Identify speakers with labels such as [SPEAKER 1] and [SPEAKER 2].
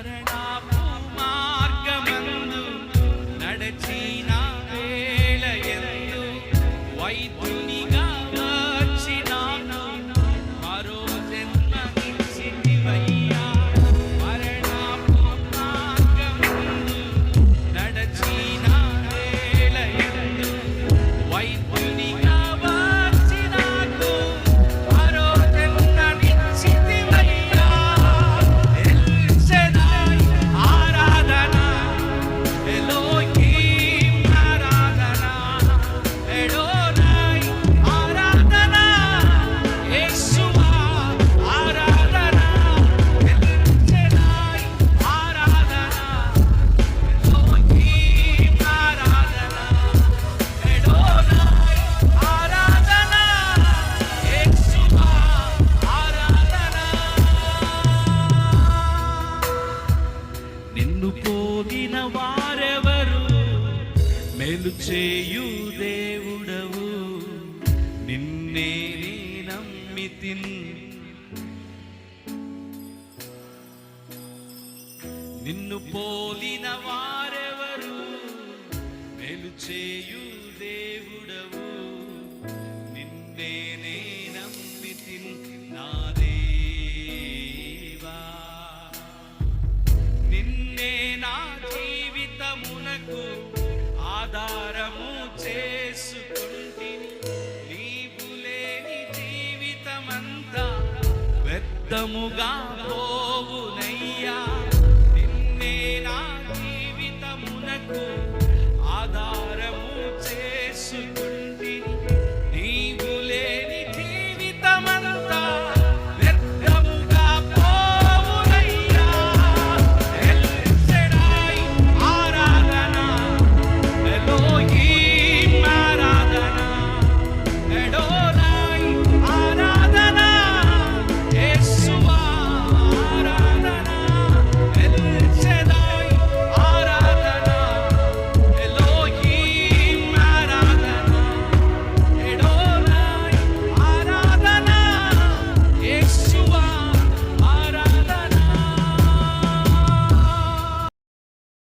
[SPEAKER 1] మరణపు మార్గమందు నడచిన వేళ యందు వైద్యునిగా వచ్చినాను మరో జన్మనిచ్చితివయ్యా. మరణపు మార్గమందు నడచిన వేళ యందు వైద్యునిగా వచ్చినాను మరో జన్మనిచ్చితివయ్యా. ఎల్ షెడాయ్ ఆరాధన, ఎలోహీం ఆరాధన, ఎడోనై ఆరాధన, యేషువా ఆరాధన. ఎల్ షెడాయ్ ఆరాధన, ఎలోహీం ఆరాధన, ఎడోనై ఆరాధన, యేషువా ఆరాధన. నిన్ను పోగిన వారెవరు? మేలు చేయు దేవుడవు, నిన్నే నీ నమ్మితిన్. నిన్ను పోలిన వారెవరు? మేలు చేయు దేవుడవు, నిన్నే నే నమ్మితిన్ నా దేవా. నిన్నే నా జీవితమునకు ఆధారము చేసుకుంటిని. నీవు లేని జీవితమంతా వ్యర్థముగా